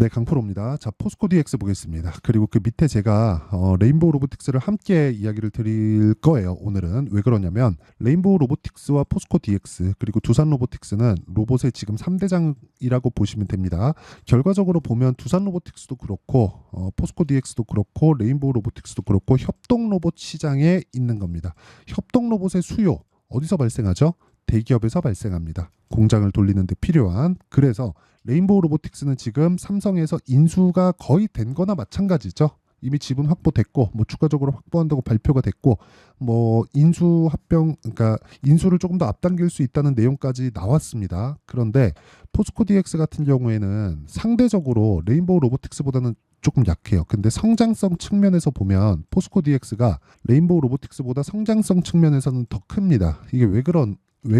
네, 강프로입니다. 자, 포스코 DX 보겠습니다. 그리고 그 밑에 제가 레인보우 로보틱스를 함께 이야기를 드릴 거예요. 오늘은 왜 그러냐면 레인보우 로보틱스와 포스코 DX 그리고 두산 로보틱스는 로봇의 지금 3대장이라고 보시면 됩니다. 결과적으로 보면 두산 로보틱스도 그렇고 포스코 DX도 그렇고 레인보우 로보틱스도 그렇고 협동 로봇 시장에 있는 겁니다. 협동 로봇의 수요 어디서 발생하죠? 대기업에서 발생합니다. 공장을 돌리는 데 필요한. 그래서 레인보우 로보틱스는 지금 삼성에서 인수가 거의 된 거나 마찬가지죠. 이미 지분 확보됐고 뭐 추가적으로 확보한다고 발표가 됐고 뭐 인수 합병 그러니까 인수를 조금 더 앞당길 수 있다는 내용까지 나왔습니다. 그런데 포스코 DX 같은 경우에는 상대적으로 레인보우 로보틱스보다는 조금 약해요. 근데 성장성 측면에서 보면 포스코 DX가 레인보우 로보틱스보다 성장성 측면에서는 더 큽니다. 이게 왜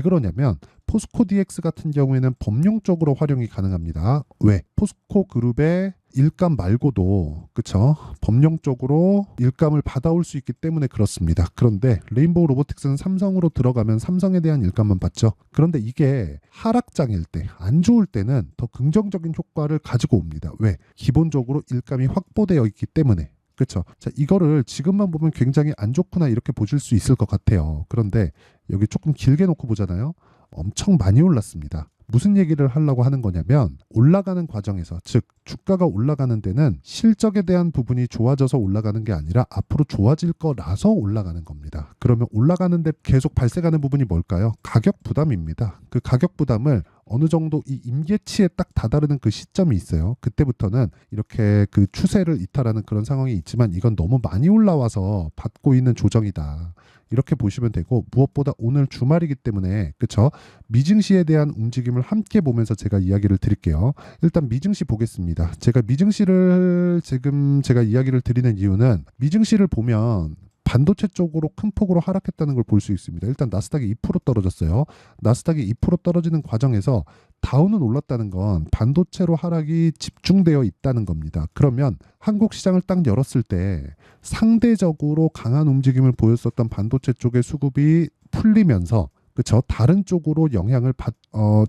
그러냐면 포스코 DX 같은 경우에는 범용적으로 활용이 가능합니다. 왜? 포스코 그룹의 일감 말고도 그쵸? 범용적으로 일감을 받아올 수 있기 때문에 그렇습니다. 그런데 레인보우 로보틱스는 삼성으로 들어가면 삼성에 대한 일감만 받죠. 그런데 이게 하락장일 때, 안 좋을 때는 더 긍정적인 효과를 가지고 옵니다. 왜? 기본적으로 일감이 확보되어 있기 때문에. 그렇죠. 자, 이거를 지금만 보면 굉장히 안 좋구나 이렇게 보실 수 있을 것 같아요. 그런데 여기 조금 길게 놓고 보잖아요. 엄청 많이 올랐습니다. 무슨 얘기를 하려고 하는 거냐면 올라가는 과정에서 즉 주가가 올라가는 데는 실적에 대한 부분이 좋아져서 올라가는 게 아니라 앞으로 좋아질 거라서 올라가는 겁니다. 그러면 올라가는데 계속 발생하는 부분이 뭘까요? 가격 부담입니다. 그 가격 부담을 어느 정도 이 임계치에 딱 다다르는 그 시점이 있어요. 그때부터는 이렇게 그 추세를 이탈하는 그런 상황이 있지만 이건 너무 많이 올라와서 받고 있는 조정이다. 이렇게 보시면 되고 무엇보다 오늘 주말이기 때문에 그쵸? 미증시에 대한 움직임을 함께 보면서 제가 이야기를 드릴게요. 일단 미증시 보겠습니다. 제가 미증시를 지금 제가 이야기를 드리는 이유는 미증시를 보면 반도체 쪽으로 큰 폭으로 하락했다는 걸 볼 수 있습니다. 일단 나스닥이 2% 떨어졌어요. 나스닥이 2% 떨어지는 과정에서 다우는 올랐다는 건 반도체로 하락이 집중되어 있다는 겁니다. 그러면 한국 시장을 딱 열었을 때 상대적으로 강한 움직임을 보였었던 반도체 쪽의 수급이 풀리면서 그쵸? 다른 쪽으로 영향을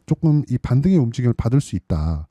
조금 이 반등의 움직임을 받을 수 있다.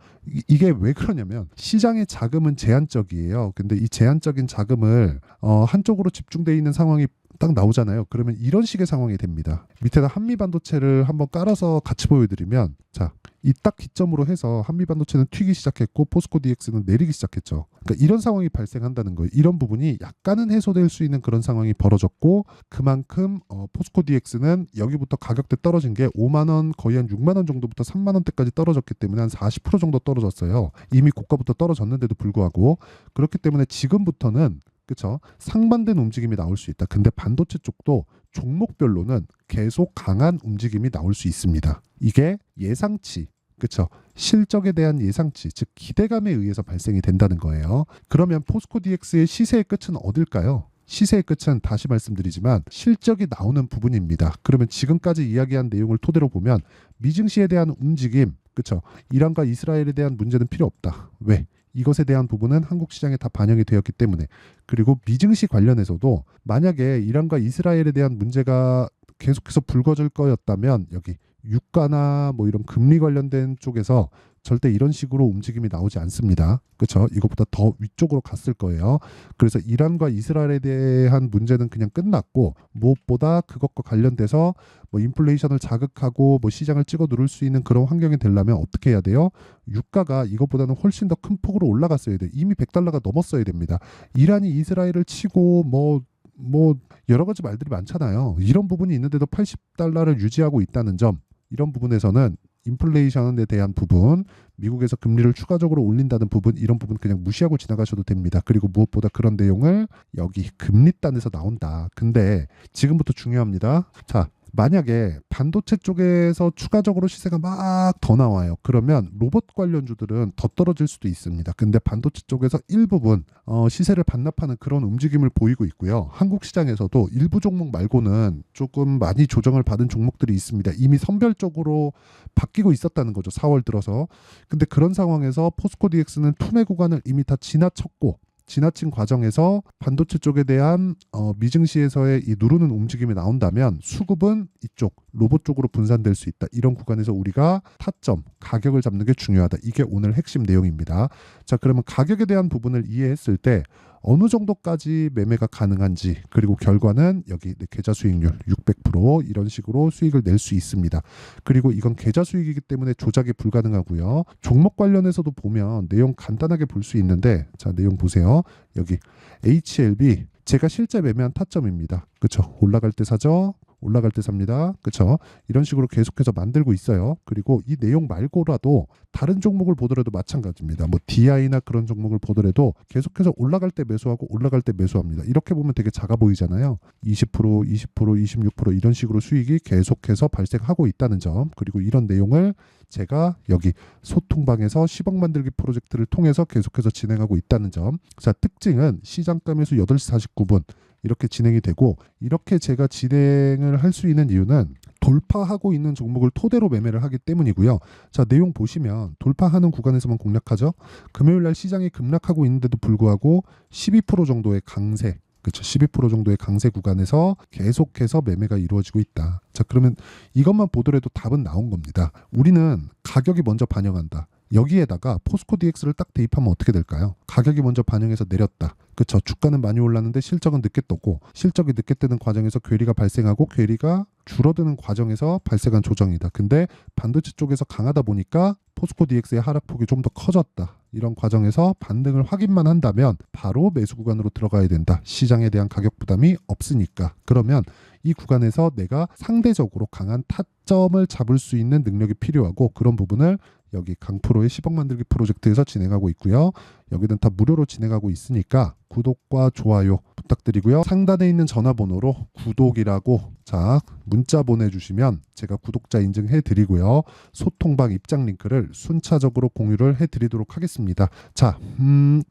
이게 왜 그러냐면 시장의 자금은 제한적이에요. 근데 이 제한적인 자금을 한쪽으로 집중되어 있는 상황이 딱 나오잖아요. 그러면 이런 식의 상황이 됩니다. 밑에다 한미 반도체를 한번 깔아서 같이 보여드리면 자, 이 딱 기점으로 해서 한미 반도체는 튀기 시작했고 포스코 DX는 내리기 시작했죠. 그러니까 이런 상황이 발생한다는 거예요. 이런 부분이 약간은 해소될 수 있는 그런 상황이 벌어졌고 그만큼 포스코 DX는 여기부터 가격대 떨어진 게 5만 원 거의 한 6만 원 정도부터 3만 원대까지 떨어졌기 때문에 한 40% 정도 떨어졌어요. 이미 고가부터 떨어졌는데도 불구하고 그렇기 때문에 지금부터는 그쵸? 상반된 움직임이 나올 수 있다. 근데 반도체 쪽도 종목별로는 계속 강한 움직임이 나올 수 있습니다. 이게 예상치, 그쵸? 실적에 대한 예상치, 즉 기대감에 의해서 발생이 된다는 거예요. 그러면 포스코 DX의 시세의 끝은 어딜까요? 시세의 끝은 다시 말씀드리지만 실적이 나오는 부분입니다. 그러면 지금까지 이야기한 내용을 토대로 보면 미증시에 대한 움직임, 그쵸? 이란과 이스라엘에 대한 문제는 필요 없다. 왜? 이것에 대한 부분은 한국 시장에 다 반영이 되었기 때문에 그리고 미증시 관련해서도 만약에 이란과 이스라엘에 대한 문제가 계속해서 불거질 거였다면 여기 유가나 뭐 이런 금리 관련된 쪽에서 절대 이런 식으로 움직임이 나오지 않습니다. 그렇죠? 이것보다 더 위쪽으로 갔을 거예요. 그래서 이란과 이스라엘에 대한 문제는 그냥 끝났고 무엇보다 그것과 관련돼서 뭐 인플레이션을 자극하고 뭐 시장을 찍어 누를 수 있는 그런 환경이 되려면 어떻게 해야 돼요? 유가가 이것보다는 훨씬 더 큰 폭으로 올라갔어야 돼요. 이미 100달러가 넘었어야 됩니다. 이란이 이스라엘을 치고 뭐 여러 가지 말들이 많잖아요. 이런 부분이 있는데도 80달러를 유지하고 있다는 점 이런 부분에서는 인플레이션에 대한 부분, 미국에서 금리를 추가적으로 올린다는 부분, 이런 부분 그냥 무시하고 지나가셔도 됩니다. 그리고 무엇보다 그런 내용을 여기 금리단에서 나온다. 근데 지금부터 중요합니다. 자, 만약에 반도체 쪽에서 추가적으로 시세가 막 더 나와요. 그러면 로봇 관련주들은 더 떨어질 수도 있습니다. 근데 반도체 쪽에서 일부분 시세를 반납하는 그런 움직임을 보이고 있고요. 한국 시장에서도 일부 종목 말고는 조금 많이 조정을 받은 종목들이 있습니다. 이미 선별적으로 바뀌고 있었다는 거죠. 4월 들어서. 근데 그런 상황에서 포스코 DX는 투매 구간을 이미 다 지나쳤고 지나친 과정에서 반도체 쪽에 대한 미증시에서의 이 누르는 움직임이 나온다면 수급은 이쪽 로봇 쪽으로 분산될 수 있다. 이런 구간에서 우리가 타점, 가격을 잡는 게 중요하다. 이게 오늘 핵심 내용입니다. 자, 그러면 가격에 대한 부분을 이해했을 때 어느 정도까지 매매가 가능한지, 그리고 결과는 여기 계좌 수익률 600% 이런 식으로 수익을 낼 수 있습니다. 그리고 이건 계좌 수익이기 때문에 조작이 불가능하고요. 종목 관련해서도 보면 내용 간단하게 볼 수 있는데, 자, 내용 보세요. 여기 HLB 제가 실제 매매한 타점입니다. 그쵸? 올라갈 때 사죠. 올라갈 때 삽니다. 그쵸? 이런 식으로 계속해서 만들고 있어요. 그리고 이 내용 말고라도 다른 종목을 보더라도 마찬가지입니다. 뭐 DI나 그런 종목을 보더라도 계속해서 올라갈 때 매수하고 올라갈 때 매수합니다. 이렇게 보면 되게 작아 보이잖아요. 20%, 20%, 26% 이런 식으로 수익이 계속해서 발생하고 있다는 점. 그리고 이런 내용을 제가 여기 소통방에서 10억 만들기 프로젝트를 통해서 계속해서 진행하고 있다는 점. 자, 특징은 시장가 매수 8시 49분 이렇게 진행이 되고, 이렇게 제가 진행을 할 수 있는 이유는 돌파하고 있는 종목을 토대로 매매를 하기 때문이고요. 자, 내용 보시면 돌파하는 구간에서만 공략하죠. 금요일 날 시장이 급락하고 있는데도 불구하고 12% 정도의 강세, 그렇죠. 12% 정도의 강세 구간에서 계속해서 매매가 이루어지고 있다. 자, 그러면 이것만 보더라도 답은 나온 겁니다. 우리는 가격이 먼저 반영한다. 여기에다가 포스코 DX를 딱 대입하면 어떻게 될까요? 가격이 먼저 반영해서 내렸다. 그쵸? 주가는 많이 올랐는데 실적은 늦게 떴고, 실적이 늦게 뜨는 과정에서 괴리가 발생하고, 괴리가 줄어드는 과정에서 발생한 조정이다. 근데 반도체 쪽에서 강하다 보니까 포스코 DX의 하락폭이 좀 더 커졌다. 이런 과정에서 반등을 확인만 한다면 바로 매수 구간으로 들어가야 된다. 시장에 대한 가격 부담이 없으니까. 그러면 이 구간에서 내가 상대적으로 강한 타점을 잡을 수 있는 능력이 필요하고, 그런 부분을 여기 강프로의 10억 만들기 프로젝트에서 진행하고 있고요. 여기는 다 무료로 진행하고 있으니까 구독과 좋아요 부탁드리고요. 상단에 있는 전화번호로 구독이라고 자 문자 보내주시면 제가 구독자 인증해 드리고요. 소통방 입장 링크를 순차적으로 공유를 해 드리도록 하겠습니다. 자,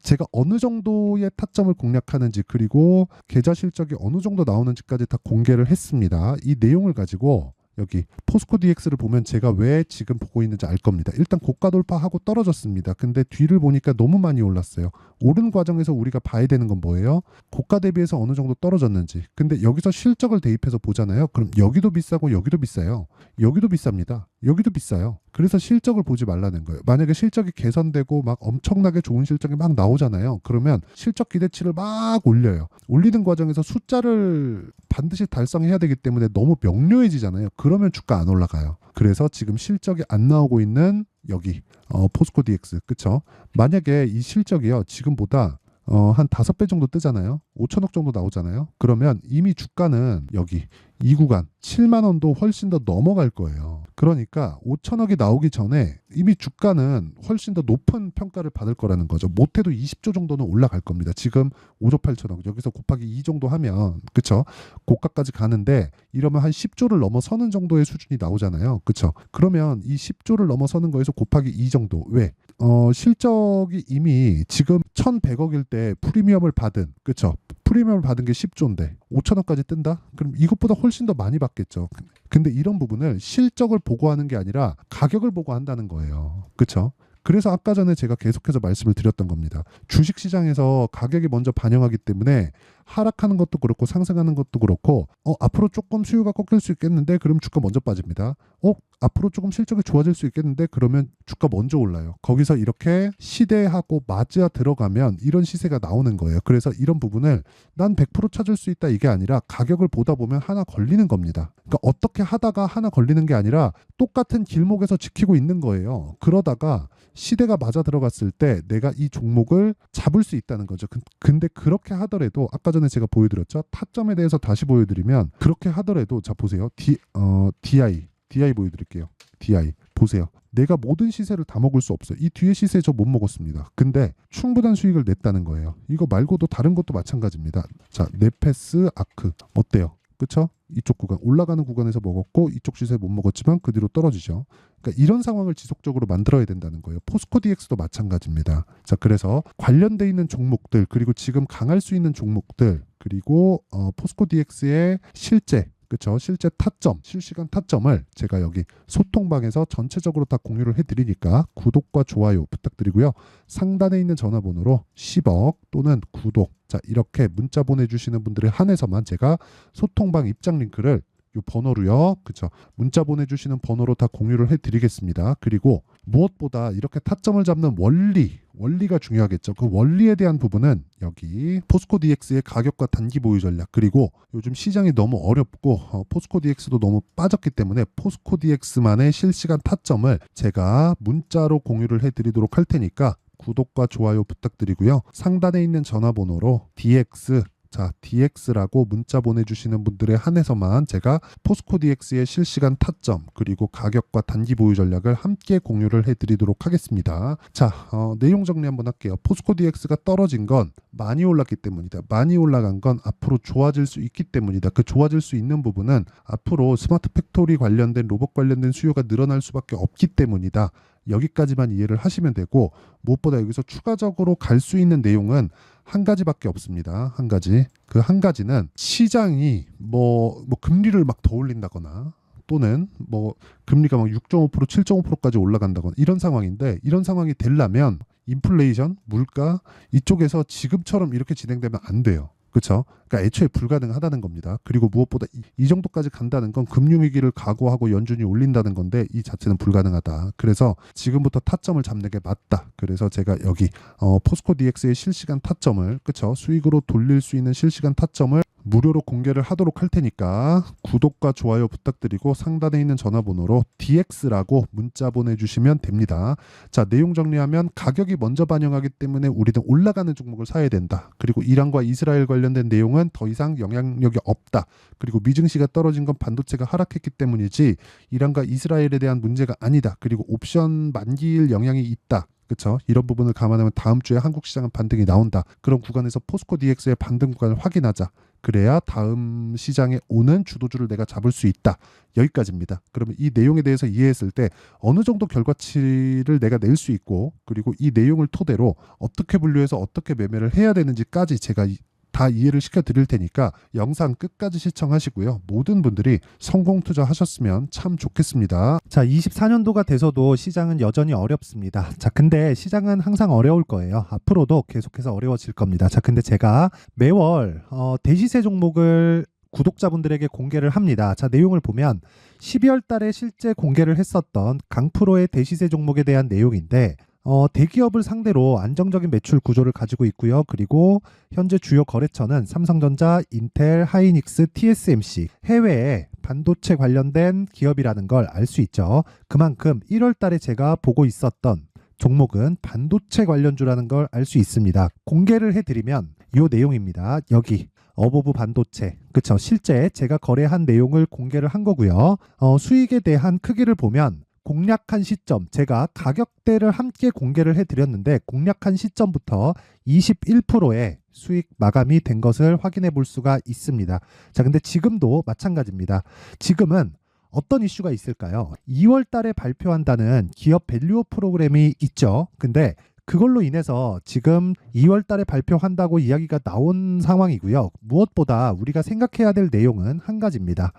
제가 어느 정도의 타점을 공략하는지, 그리고 계좌 실적이 어느 정도 나오는지까지 다 공개를 했습니다. 이 내용을 가지고 여기 포스코 DX를 보면 제가 왜 지금 보고 있는지 알 겁니다. 일단 고가 돌파하고 떨어졌습니다. 근데 뒤를 보니까 너무 많이 올랐어요. 오른 과정에서 우리가 봐야 되는 건 뭐예요? 고가 대비해서 어느 정도 떨어졌는지. 근데 여기서 실적을 대입해서 보잖아요. 그럼 여기도 비싸고 여기도 비싸요. 여기도 비쌉니다. 여기도 비싸요. 그래서 실적을 보지 말라는 거예요. 만약에 실적이 개선되고 막 엄청나게 좋은 실적이 막 나오잖아요. 그러면 실적 기대치를 막 올려요. 올리는 과정에서 숫자를 반드시 달성해야 되기 때문에 너무 명료해지잖아요. 그러면 주가 안 올라가요. 그래서 지금 실적이 안 나오고 있는 여기 포스코 DX, 그쵸? 만약에 이 실적이요 지금보다 한 5배 정도 뜨잖아요. 5천억 정도 나오잖아요. 그러면 이미 주가는 여기 이 구간 7만 원도 훨씬 더 넘어갈 거예요. 그러니까 5천억이 나오기 전에 이미 주가는 훨씬 더 높은 평가를 받을 거라는 거죠. 못해도 20조 정도는 올라갈 겁니다. 지금 5조 8천억 여기서 곱하기 2 정도 하면 그쵸? 고가까지 가는데 이러면 한 10조를 넘어서는 정도의 수준이 나오잖아요. 그쵸? 그러면 이 10조를 넘어서는 거에서 곱하기 2 정도. 왜? 실적이 이미 지금 1,100억일 때 프리미엄을 받은, 그쵸? 프리미엄을 받은 게 10조인데 5천억까지 뜬다? 그럼 이것보다 훨씬 더 많이 받겠죠. 근데 이런 부분을 실적을 보고 하는 게 아니라 가격을 보고 한다는 거예요. 그쵸? 그래서 아까 전에 제가 계속해서 말씀을 드렸던 겁니다. 주식시장에서 가격이 먼저 반영하기 때문에 하락하는 것도 그렇고 상승하는 것도 그렇고 앞으로 조금 수요가 꺾일 수 있겠는데 그럼 주가 먼저 빠집니다. 앞으로 조금 실적이 좋아질 수 있겠는데 그러면 주가 먼저 올라요. 거기서 이렇게 시대하고 맞아 들어가면 이런 시세가 나오는 거예요. 그래서 이런 부분을 난 100% 찾을 수 있다 이게 아니라 가격을 보다 보면 하나 걸리는 겁니다. 그러니까 어떻게 하다가 하나 걸리는 게 아니라 똑같은 길목에서 지키고 있는 거예요. 그러다가 시대가 맞아 들어갔을 때 내가 이 종목을 잡을 수 있다는 거죠. 근데 그렇게 하더라도 아까 전에 제가 보여드렸죠. 타점에 대해서 다시 보여드리면 그렇게 하더라도 자 보세요. DI 보여드릴게요. DI 보세요. 내가 모든 시세를 다 먹을 수 없어요. 이 뒤에 시세 저 못 먹었습니다. 근데 충분한 수익을 냈다는 거예요. 이거 말고도 다른 것도 마찬가지입니다. 자, 네페스, 아크 어때요? 그쵸? 이쪽 구간 올라가는 구간에서 먹었고 이쪽 시세 못 먹었지만 그 뒤로 떨어지죠. 그러니까 이런 상황을 지속적으로 만들어야 된다는 거예요. 포스코 DX도 마찬가지입니다. 자, 그래서 관련돼 있는 종목들 그리고 지금 강할 수 있는 종목들 그리고 포스코 DX의 실제 그쵸? 실제 타점, 실시간 타점을 제가 여기 소통방에서 전체적으로 다 공유를 해드리니까 구독과 좋아요 부탁드리고요. 상단에 있는 전화번호로 10억 또는 구독, 자 이렇게 문자 보내주시는 분들에 한해서만 제가 소통방 입장 링크를 요 번호로요. 그쵸? 문자 보내주시는 번호로 다 공유를 해드리겠습니다. 그리고 무엇보다 이렇게 타점을 잡는 원리가 중요하겠죠. 그 원리에 대한 부분은 여기 포스코 DX의 가격과 단기 보유 전략, 그리고 요즘 시장이 너무 어렵고 포스코 DX도 너무 빠졌기 때문에 포스코 DX만의 실시간 타점을 제가 문자로 공유를 해드리도록 할 테니까 구독과 좋아요 부탁드리고요. 상단에 있는 전화번호로 DX, 자 DX라고 문자 보내주시는 분들에 한해서만 제가 포스코 DX의 실시간 타점 그리고 가격과 단기 보유 전략을 함께 공유를 해드리도록 하겠습니다. 자 내용 정리 한번 할게요. 포스코 DX가 떨어진 건 많이 올랐기 때문이다. 많이 올라간 건 앞으로 좋아질 수 있기 때문이다. 그 좋아질 수 있는 부분은 앞으로 스마트 팩토리 관련된 로봇 관련된 수요가 늘어날 수밖에 없기 때문이다. 여기까지만 이해를 하시면 되고, 무엇보다 여기서 추가적으로 갈 수 있는 내용은 한 가지밖에 없습니다. 한 가지. 그 한 가지는 시장이 뭐 금리를 막 더 올린다거나 또는 뭐 금리가 막 6.5%, 7.5%까지 올라간다거나 이런 상황인데, 이런 상황이 되려면 인플레이션, 물가 이쪽에서 지금처럼 이렇게 진행되면 안 돼요. 그렇죠? 그러니까 애초에 불가능하다는 겁니다. 그리고 무엇보다 이 정도까지 간다는 건 금융위기를 각오하고 연준이 올린다는 건데 이 자체는 불가능하다. 그래서 지금부터 타점을 잡는 게 맞다. 그래서 제가 여기 포스코 DX의 실시간 타점을, 그렇죠? 수익으로 돌릴 수 있는 실시간 타점을 무료로 공개를 하도록 할 테니까 구독과 좋아요 부탁드리고 상단에 있는 전화번호로 DX라고 문자 보내주시면 됩니다. 자, 내용 정리하면 가격이 먼저 반영하기 때문에 우리는 올라가는 종목을 사야 된다. 그리고 이란과 이스라엘 관련된 내용은 더 이상 영향력이 없다. 그리고 미증시가 떨어진 건 반도체가 하락했기 때문이지 이란과 이스라엘에 대한 문제가 아니다. 그리고 옵션 만기일 영향이 있다. 그렇죠? 이런 부분을 감안하면 다음 주에 한국 시장은 반등이 나온다. 그런 구간에서 포스코 DX의 반등 구간을 확인하자. 그래야 다음 시장에 오는 주도주를 내가 잡을 수 있다. 여기까지입니다. 그러면 이 내용에 대해서 이해했을 때 어느 정도 결과치를 내가 낼 수 있고, 그리고 이 내용을 토대로 어떻게 분류해서 어떻게 매매를 해야 되는지까지 제가 다 이해를 시켜드릴 테니까 영상 끝까지 시청하시고요. 모든 분들이 성공 투자하셨으면 참 좋겠습니다. 자, 24년도가 돼서도 시장은 여전히 어렵습니다. 자, 근데 시장은 항상 어려울 거예요. 앞으로도 계속해서 어려워질 겁니다. 자, 근데 제가 매월 대시세 종목을 구독자분들에게 공개를 합니다. 자, 내용을 보면 12월 달에 실제 공개를 했었던 강프로의 대시세 종목에 대한 내용인데, 대기업을 상대로 안정적인 매출 구조를 가지고 있고요. 그리고 현재 주요 거래처는 삼성전자, 인텔, 하이닉스, TSMC, 해외에 반도체 관련된 기업이라는 걸 알 수 있죠. 그만큼 1월 달에 제가 보고 있었던 종목은 반도체 관련주라는 걸 알 수 있습니다. 공개를 해드리면 이 내용입니다. 여기 어보브 반도체, 그쵸? 실제 제가 거래한 내용을 공개를 한 거고요. 수익에 대한 크기를 보면 공략한 시점, 제가 가격대를 함께 공개를 해드렸는데 공략한 시점부터 21%의 수익 마감이 된 것을 확인해 볼 수가 있습니다. 자, 근데 지금도 마찬가지입니다. 지금은 어떤 이슈가 있을까요? 2월 달에 발표한다는 기업 밸류업 프로그램이 있죠. 근데 그걸로 인해서 지금 2월 달에 발표한다고 이야기가 나온 상황이고요. 무엇보다 우리가 생각해야 될 내용은 한 가지입니다.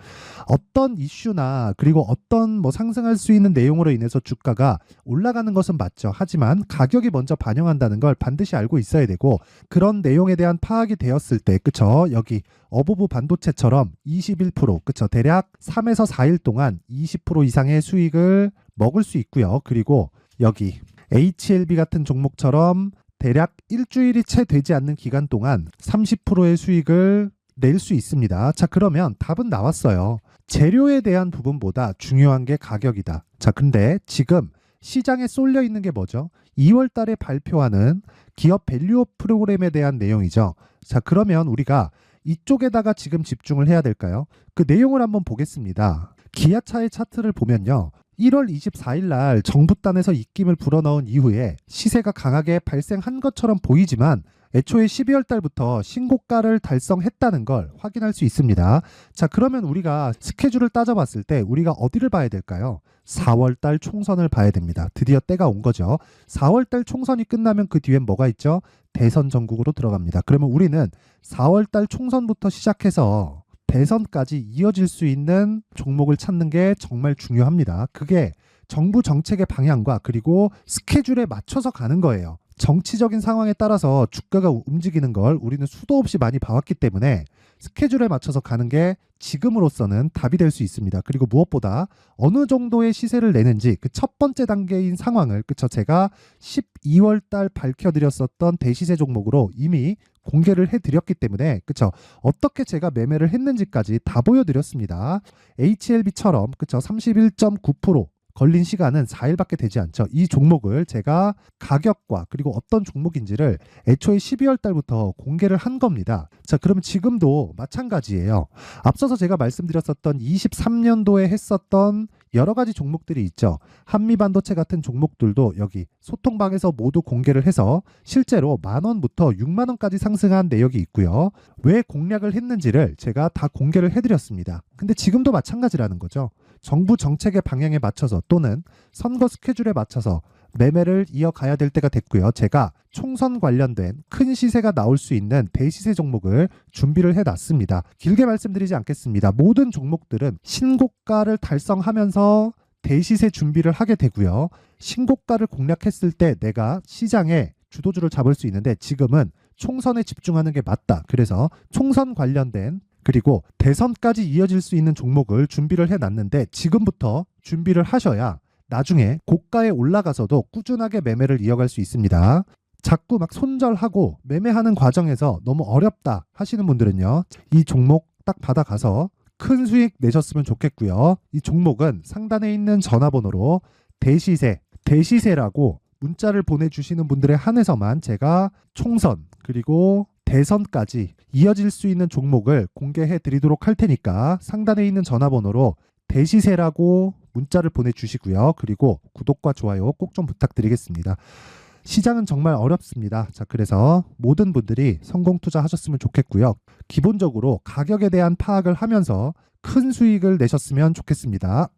어떤 이슈나 그리고 어떤 상승할 수 있는 내용으로 인해서 주가가 올라가는 것은 맞죠. 하지만 가격이 먼저 반영한다는 걸 반드시 알고 있어야 되고, 그런 내용에 대한 파악이 되었을 때, 그쵸? 여기 어보브 반도체처럼 21%, 그쵸? 대략 3에서 4일 동안 20% 이상의 수익을 먹을 수 있고요. 그리고 여기 HLB 같은 종목처럼 대략 일주일이 채 되지 않는 기간 동안 30%의 수익을 낼 수 있습니다. 자, 그러면 답은 나왔어요. 재료에 대한 부분보다 중요한 게 가격이다. 자, 근데 지금 시장에 쏠려 있는 게 뭐죠? 2월 달에 발표하는 기업 밸류업 프로그램에 대한 내용이죠. 자, 그러면 우리가 이쪽에다가 지금 집중을 해야 될까요? 그 내용을 한번 보겠습니다. 기아차의 차트를 보면요. 1월 24일 날 정부단에서 입김을 불어넣은 이후에 시세가 강하게 발생한 것처럼 보이지만 애초에 12월 달부터 신고가를 달성했다는 걸 확인할 수 있습니다. 자, 그러면 우리가 스케줄을 따져봤을 때 우리가 어디를 봐야 될까요? 4월 달 총선을 봐야 됩니다. 드디어 때가 온 거죠. 4월 달 총선이 끝나면 그 뒤엔 뭐가 있죠? 대선 전국으로 들어갑니다. 그러면 우리는 4월 달 총선부터 시작해서 대선까지 이어질 수 있는 종목을 찾는 게 정말 중요합니다. 그게 정부 정책의 방향과 그리고 스케줄에 맞춰서 가는 거예요. 정치적인 상황에 따라서 주가가 움직이는 걸 우리는 수도 없이 많이 봐왔기 때문에 스케줄에 맞춰서 가는 게 지금으로서는 답이 될 수 있습니다. 그리고 무엇보다 어느 정도의 시세를 내는지 그 첫 번째 단계인 상황을 제가 12월 달 밝혀드렸었던 대시세 종목으로 이미 공개를 해드렸기 때문에 어떻게 제가 매매를 했는지까지 다 보여드렸습니다. HLB처럼 31.9% 걸린 시간은 4일밖에 되지 않죠. 이 종목을 제가 가격과 그리고 어떤 종목인지를 애초에 12월 달부터 공개를 한 겁니다. 자, 그러면 지금도 마찬가지예요. 앞서서 제가 말씀드렸었던 23년도에 했었던 여러 가지 종목들이 있죠. 한미반도체 같은 종목들도 여기 소통방에서 모두 공개를 해서 실제로 10,000원부터 60,000원까지 상승한 내역이 있고요. 왜 공략을 했는지를 제가 다 공개를 해드렸습니다. 근데 지금도 마찬가지라는 거죠. 정부 정책의 방향에 맞춰서 또는 선거 스케줄에 맞춰서 매매를 이어가야 될 때가 됐고요. 제가 총선 관련된 큰 시세가 나올 수 있는 대시세 종목을 준비를 해놨습니다. 길게 말씀드리지 않겠습니다. 모든 종목들은 신고가를 달성하면서 대시세 준비를 하게 되고요. 신고가를 공략했을 때 내가 시장에 주도주를 잡을 수 있는데 지금은 총선에 집중하는 게 맞다. 그래서 총선 관련된 그리고 대선까지 이어질 수 있는 종목을 준비를 해놨는데 지금부터 준비를 하셔야 나중에 고가에 올라가서도 꾸준하게 매매를 이어갈 수 있습니다. 자꾸 막 손절하고 매매하는 과정에서 너무 어렵다 하시는 분들은요. 이 종목 딱 받아가서 큰 수익 내셨으면 좋겠고요. 이 종목은 상단에 있는 전화번호로 대시세라고 문자를 보내주시는 분들에 한해서만 제가 총선 그리고 대선까지 이어질 수 있는 종목을 공개해 드리도록 할 테니까 상단에 있는 전화번호로 대시세라고 문자를 보내주시고요. 그리고 구독과 좋아요 꼭 좀 부탁드리겠습니다. 시장은 정말 어렵습니다. 자, 그래서 모든 분들이 성공 투자하셨으면 좋겠고요. 기본적으로 가격에 대한 파악을 하면서 큰 수익을 내셨으면 좋겠습니다.